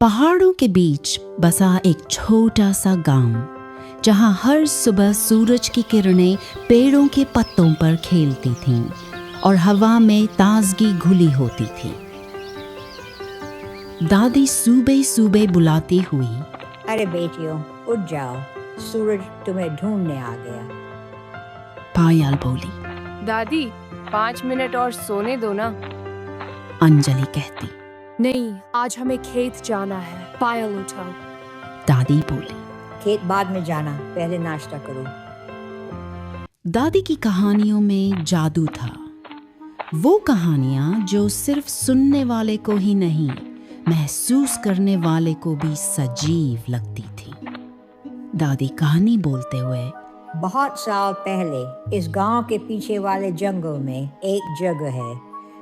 पहाड़ों के बीच बसा एक छोटा सा गांव जहां हर सुबह सूरज की किरणें पेड़ों के पत्तों पर खेलती थीं और हवा में ताजगी घुली होती थी। दादी सूबे सूबे बुलाती हुई, अरे बेटियों, उठ जाओ, सूरज तुम्हें ढूंढने आ गया। पायल बोली। दादी 5 मिनट और सोने दो ना। अंजलि कहती। नहीं, आज हमें खेत जाना है। पायल उठाओ। दादी बोली। खेत बाद में जाना, पहले नाश्ता करो। दादी की कहानियों में जादू था। वो कहानियां जो सिर्फ सुनने वाले को ही नहीं, महसूस करने वाले को भी सजीव लगती थी। दादी कहानी बोलते हुए, बहुत साल पहले इस गांव के पीछे वाले जंगल में एक जगह है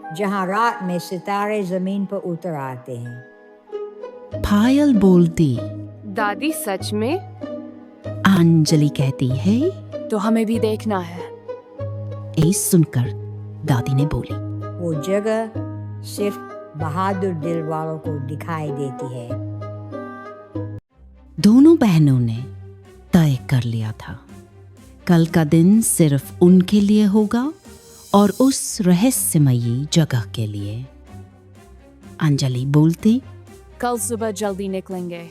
जहां रात में सितारे जमीन पर उतर आते हैं। पायल बोलती। दादी सच में? अंजलि कहती है। तो हमें भी देखना है। ये सुनकर दादी ने बोली, वो जगह सिर्फ बहादुर दिल वालों को दिखाई देती है। दोनों बहनों ने तय कर लिया था, कल का दिन सिर्फ उनके लिए होगा और उस रहस्यमयी जगह के लिए। अंजलि बोलती, कल सुबह जल्दी निकलेंगे,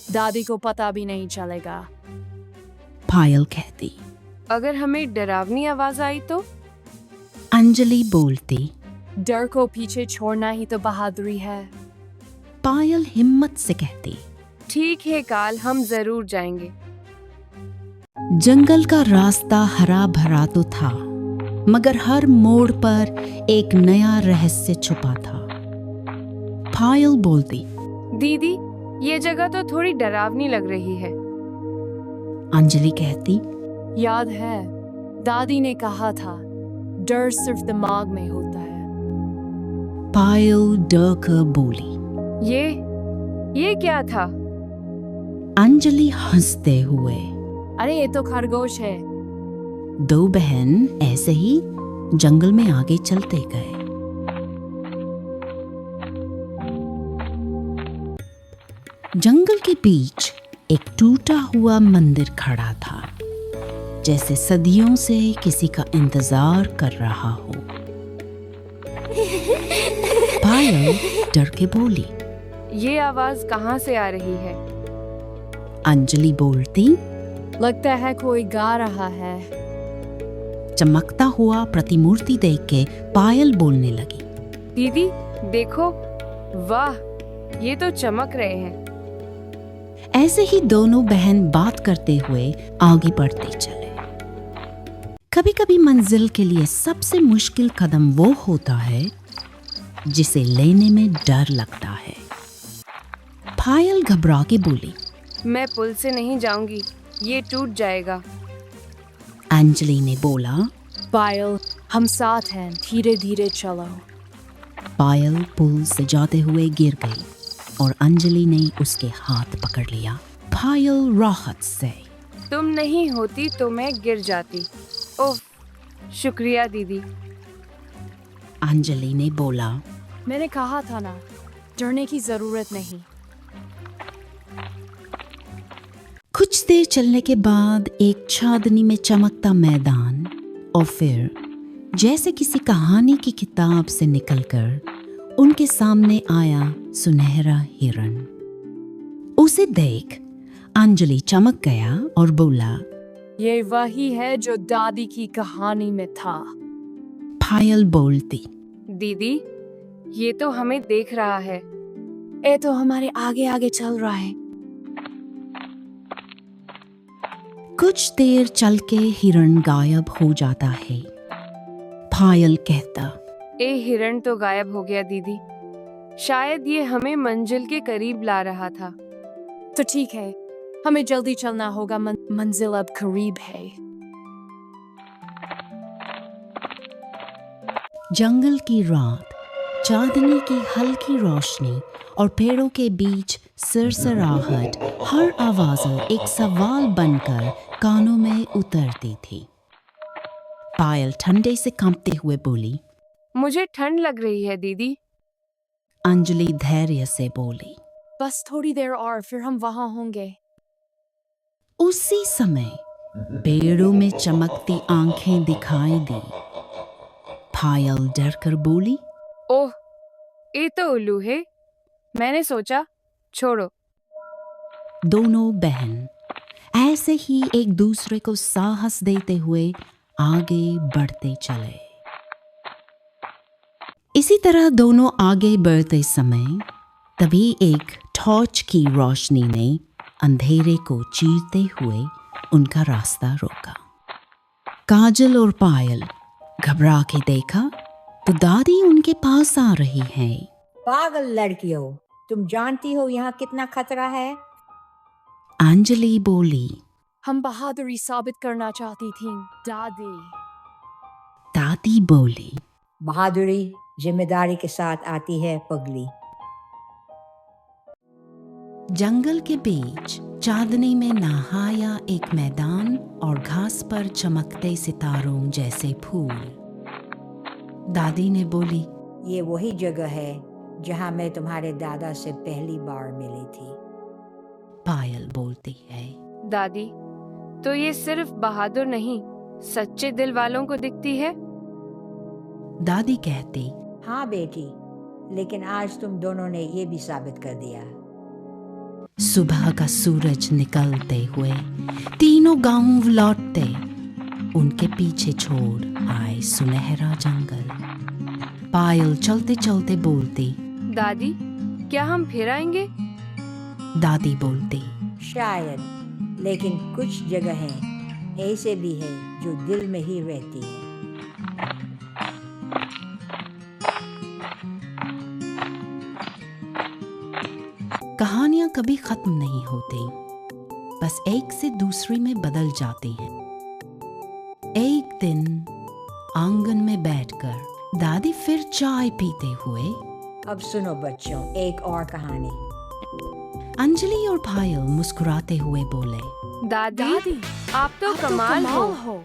दादी को पता भी नहीं चलेगा। पायल कहती। अगर हमें डरावनी आवाज आई तो? अंजलि बोलती। डर को पीछे छोड़ना ही तो बहादुरी है। पायल हिम्मत से कहती। ठीक है, काल हम जरूर जाएंगे। जंगल का रास्ता हरा भरा तो था, मगर हर मोड़ पर एक नया रहस्य छुपा था। पायल बोलती, दीदी, ये जगह तो थोड़ी डरावनी लग रही है। अंजलि कहती, याद है, दादी ने कहा था, डर सिर्फ दिमाग में होता है। पायल डर कर बोली, ये क्या था? अंजलि हंसते हुए, अरे ये तो खरगोश है। दो बहन ऐसे ही जंगल में आगे चलते गए। जंगल के बीच एक टूटा हुआ मंदिर खड़ा था, जैसे सदियों से किसी का इंतजार कर रहा हो। पायल डर के बोली, ये आवाज कहाँ से आ रही है? अंजलि बोलती, लगता है कोई गा रहा है। चमकता हुआ प्रतिमूर्ति देख के पायल बोलने लगी, दीदी देखो, वाह, ये तो चमक रहे हैं। ऐसे ही दोनों बहन बात करते हुए आगे बढ़ते चले। कभी कभी मंजिल के लिए सबसे मुश्किल कदम वो होता है जिसे लेने में डर लगता है। पायल घबरा के बोली, मैं पुल से नहीं जाऊंगी, ये टूट जाएगा। अंजलि ने बोला, पायल, हम साथ हैं, धीरे धीरे चलो। पायल पुल से जाते हुए गिर गई और अंजलि ने उसके हाथ पकड़ लिया। पायल राहत से, तुम नहीं होती तो मैं गिर जाती। ओह, शुक्रिया दीदी। अंजलि ने बोला, मैंने कहा था ना, डरने की जरूरत नहीं। कुछ देर चलने के बाद एक चांदनी में चमकता मैदान, और फिर जैसे किसी कहानी की किताब से निकलकर उनके सामने आया सुनहरा हिरण। उसे देख अंजलि चमक गया और बोला, ये वही है जो दादी की कहानी में था। पायल बोलती, दीदी, ये तो हमें देख रहा है। ये तो हमारे आगे आगे चल रहा है। कुछ देर चल के हिरण गायब हो जाता है। पायल कहता, ए हिरण तो गायब हो गया दीदी। शायद ये हमें मंजिल के करीब ला रहा था। तो ठीक है, हमें जल्दी चलना होगा, मंजिल अब करीब है। जंगल की रात, चांदनी की हल्की रोशनी और पेड़ों के बीच सरसराहट, हर आवाज़ एक सवाल बनकर कानों में उतरती थी। पायल ठंडे से कांपते हुए बोली, मुझे ठंड लग रही है दीदी। अंजलि धैर्य से बोली, बस थोड़ी देर और फिर हम वहां होंगे। उसी समय पेड़ों में चमकती आंखें दिखाई दी। पायल डरकर बोली, ओह, ये तो उल्लू है। मैंने सोचा, छोड़ो। दोनों बहन ऐसे ही एक दूसरे को साहस देते हुए आगे बढ़ते चले। इसी तरह दोनों आगे बढ़ते समय तभी एक टॉर्च की रोशनी ने अंधेरे को चीरते हुए उनका रास्ता रोका। काजल और पायल घबरा के देखा तो दादी उनके पास आ रही हैं। पागल लड़कियों, तुम जानती हो यहाँ कितना खतरा है? अंजलि बोली। हम बहादुरी साबित करना चाहती थी दादी। दादी बोली, बहादुरी जिम्मेदारी के साथ आती है पगली। जंगल के बीच चांदनी में नहाया एक मैदान और घास पर चमकते सितारों जैसे फूल। दादी ने बोली, ये वही जगह है जहाँ मैं तुम्हारे दादा से पहली बार मिली थी। पायल बोलती है, दादी, तो ये सिर्फ बहादुर नहीं, सच्चे दिल वालों को दिखती है। दादी कहती, हाँ बेटी, लेकिन आज तुम दोनों ने ये भी साबित कर दिया। सुबह का सूरज निकलते हुए तीनों गांव लौटते उनके पीछे छोड़ आए सुनहरा जंगल। पायल चलते चलते बोलती, दादी, क्या हम फिर आएंगे? दादी बोलती, शायद, लेकिन कुछ जगहें ऐसे भी है जो दिल में ही रहती है। कहानियां कभी खत्म नहीं होती, बस एक से दूसरी में बदल जाती हैं। एक दिन आंगन में बैठकर दादी फिर चाय पीते हुए, अब सुनो बच्चों, एक और कहानी। अंजलि और पायल मुस्कुराते हुए बोले, दादी, आप तो कमाल हो।